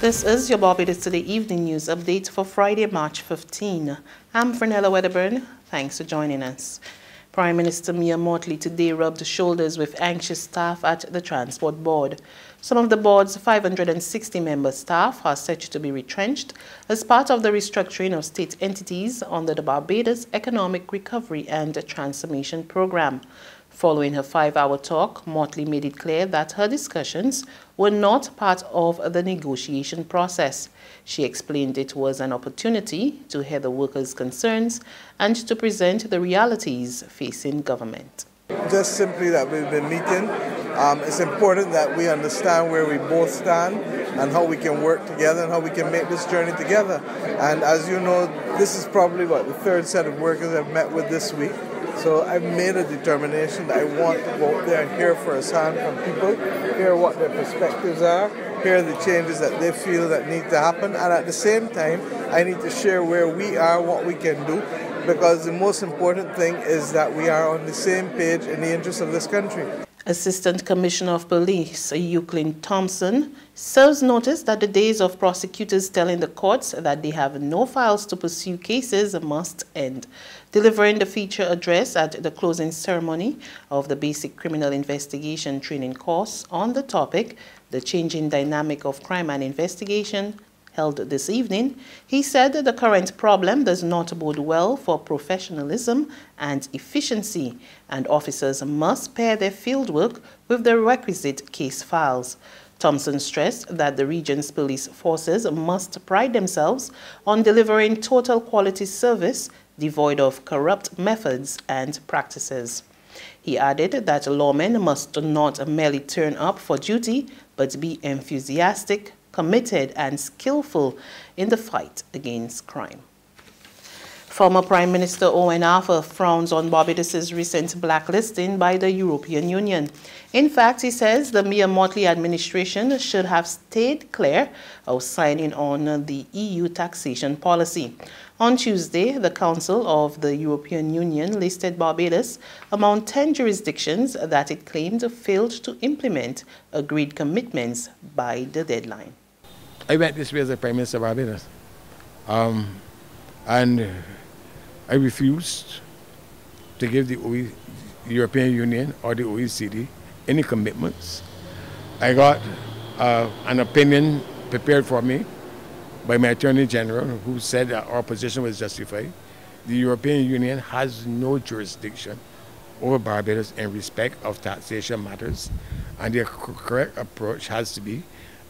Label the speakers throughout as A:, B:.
A: This is your Barbados Today Evening News Update for Friday, March 15. I'm Fernella Wedderburn. Thanks for joining us. Prime Minister Mottley today rubbed shoulders with anxious staff at the Transport Board. Some of the board's 560-member staff are set to be retrenched as part of the restructuring of state entities under the Barbados Economic Recovery and Transformation Program. Following her 5-hour talk, Mottley made it clear that her discussions were not part of the negotiation process. She explained it was an opportunity to hear the workers' concerns and to present the realities facing government.
B: Just simply that we've been meeting. It's important that we understand where we both stand and how we can work together and how we can make this journey together. And as you know, this is probably the third set of workers I've met with this week. So I've made a determination that I want to go out there and hear firsthand from people, hear what their perspectives are, hear the changes that they feel that need to happen, and at the same time, I need to share where we are, what we can do, because the most important thing is that we are on the same page in the interest of this country.
A: Assistant Commissioner of Police Euclid Thompson serves notice that the days of prosecutors telling the courts that they have no files to pursue cases must end. Delivering the feature address at the closing ceremony of the Basic Criminal Investigation Training course on the topic, The Changing Dynamic of Crime and Investigation, held this evening, he said that the current problem does not bode well for professionalism and efficiency, and officers must pair their fieldwork with the requisite case files. Thompson stressed that the region's police forces must pride themselves on delivering total quality service devoid of corrupt methods and practices. He added that lawmen must not merely turn up for duty, but be enthusiastic, committed and skillful in the fight against crime. Former Prime Minister Owen Arthur frowns on Barbados's recent blacklisting by the European Union. In fact, he says the Mottley administration should have stayed clear of signing on the EU taxation policy. On Tuesday, the Council of the European Union listed Barbados among 10 jurisdictions that it claimed failed to implement agreed commitments by the deadline.
C: I went this way as a Prime Minister of Barbados, and I refused to give the European Union or the OECD any commitments. I got an opinion prepared for me by my Attorney General, who said that our position was justified. The European Union has no jurisdiction over Barbados in respect of taxation matters, and the correct approach has to be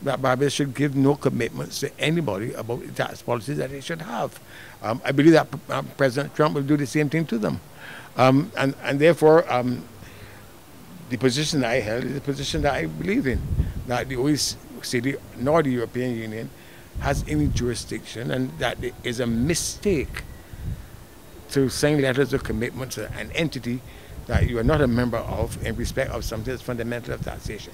C: that Barbados should give no commitments to anybody about the tax policies that they should have. I believe that President Trump will do the same thing to them. And therefore, the position that I held is the position that I believe in, that the OECD nor the European Union has any jurisdiction, and that it is a mistake to sign letters of commitment to an entity that you are not a member of in respect of something that's fundamental of taxation.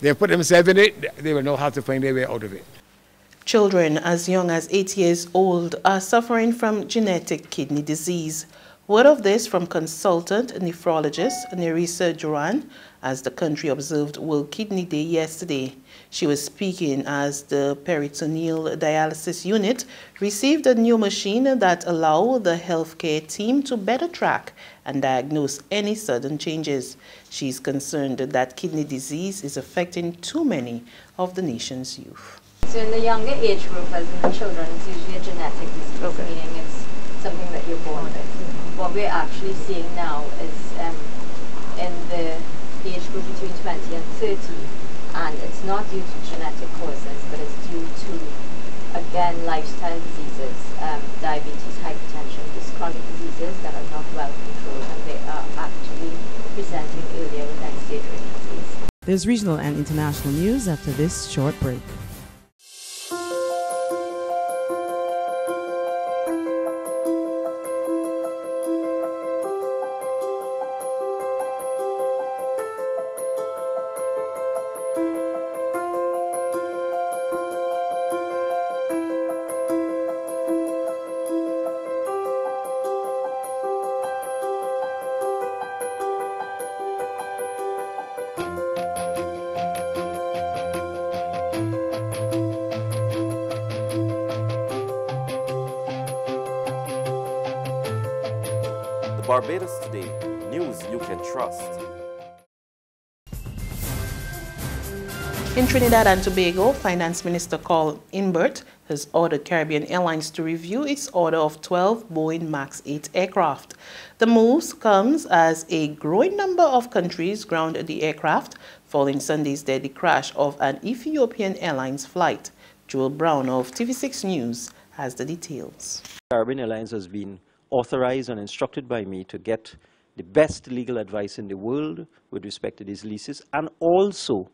C: They put themselves in it, they will know how to find their way out of it.
A: Children as young as 8 years old are suffering from genetic kidney disease. Word of this from consultant nephrologist Nerissa Duran as the country observed World Kidney Day yesterday. She was speaking as the peritoneal dialysis unit received a new machine that allows the healthcare team to better track and diagnose any sudden changes. She's concerned that kidney disease is affecting too many of the nation's youth.
D: So in the younger age group, as in the children, it's usually a genetic disease, meaning it's something that you're born with. What we're actually seeing now is in the age group between 20 and 30, and it's not due to genetic causes, but it's due to, again, lifestyle diseases, diabetes, hypertension, these chronic diseases that are not well controlled, and they are actually presenting earlier with end-stage renal disease.
E: There's regional and international news after this short break.
F: Barbados Today, news you can trust.
A: In Trinidad and Tobago, Finance Minister Carl Inbert has ordered Caribbean Airlines to review its order of 12 Boeing MAX 8 aircraft. The move comes as a growing number of countries grounded the aircraft following Sunday's deadly crash of an Ethiopian Airlines flight. Joel Brown of TV6 News has the details.
G: Caribbean Airlines has been authorized and instructed by me to get the best legal advice in the world with respect to these leases, and also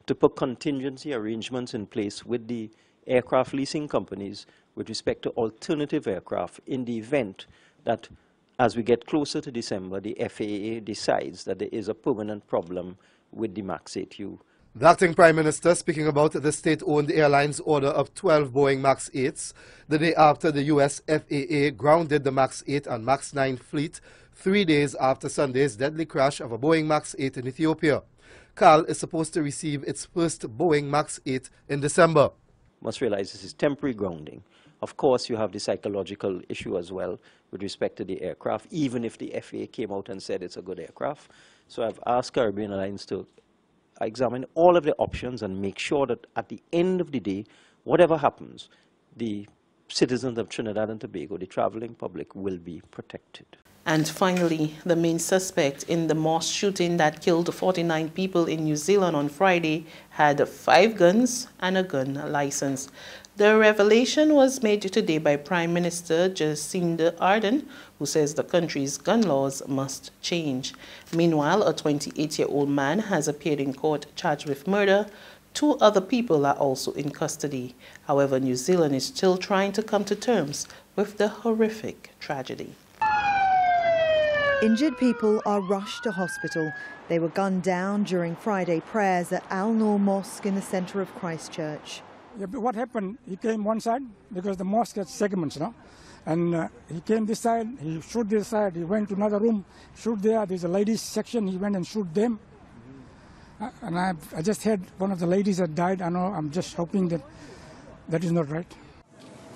G: to put contingency arrangements in place with the aircraft leasing companies with respect to alternative aircraft in the event that, as we get closer to December, the FAA decides that there is a permanent problem with the MAX 8U.
H: The acting Prime Minister speaking about the state-owned airline's order of 12 Boeing MAX 8s the day after the U.S. FAA grounded the MAX 8 and MAX 9 fleet 3 days after Sunday's deadly crash of a Boeing MAX 8 in Ethiopia. CAL is supposed to receive its first Boeing MAX 8 in December.
G: Must realize this is temporary grounding. Of course, you have the psychological issue as well with respect to the aircraft, even if the FAA came out and said it's a good aircraft. So I've asked Caribbean Airlines to examine all of the options and make sure that at the end of the day, whatever happens, the citizens of Trinidad and Tobago, the traveling public, will be protected.
A: And finally, the main suspect in the mosque shooting that killed 49 people in New Zealand on Friday had 5 guns and a gun license. The revelation was made today by Prime Minister Jacinda Ardern, who says the country's gun laws must change. Meanwhile, a 28-year-old man has appeared in court charged with murder. 2 other people are also in custody. However, New Zealand is still trying to come to terms with the horrific tragedy.
I: Injured people are rushed to hospital. They were gunned down during Friday prayers at Al Noor Mosque in the centre of Christchurch.
J: Yeah, but what happened, he came one side because the mosque has segments, no? And he came this side, he shoot this side, he went to another room, shoot there, there's a ladies section, he went and shoot them. And I just heard one of the ladies that died. I know, I'm just hoping that that is not right.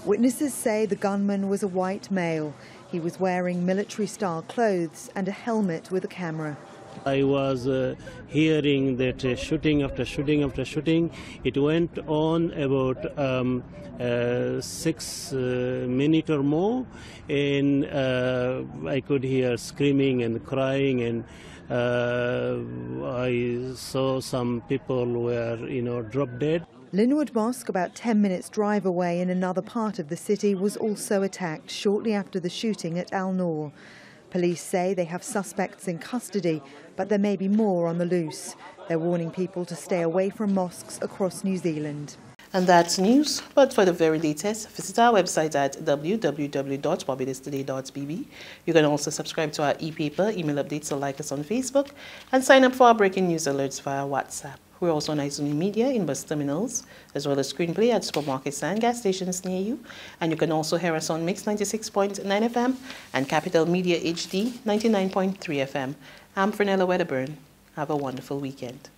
I: Witnesses say the gunman was a white male. He was wearing military-style clothes and a helmet with a camera.
K: I was hearing that shooting after shooting after shooting. It went on about 6 minutes or more, and I could hear screaming and crying, and I saw some people were, drop dead.
I: Linwood Mosque, about 10 minutes drive away in another part of the city, was also attacked shortly after the shooting at Al Noor. Police say they have suspects in custody, but there may be more on the loose. They're warning people to stay away from mosques across New Zealand.
A: And that's news, but for the very latest, visit our website at www.barbadostoday.bb. You can also subscribe to our e-paper, email updates, or like us on Facebook, and sign up for our breaking news alerts via WhatsApp. We're also on iZone Media in bus terminals, as well as screenplay at supermarkets and gas stations near you. And you can also hear us on Mix 96.9 FM and Capital Media HD 99.3 FM. I'm Fernella Wedderburn. Have a wonderful weekend.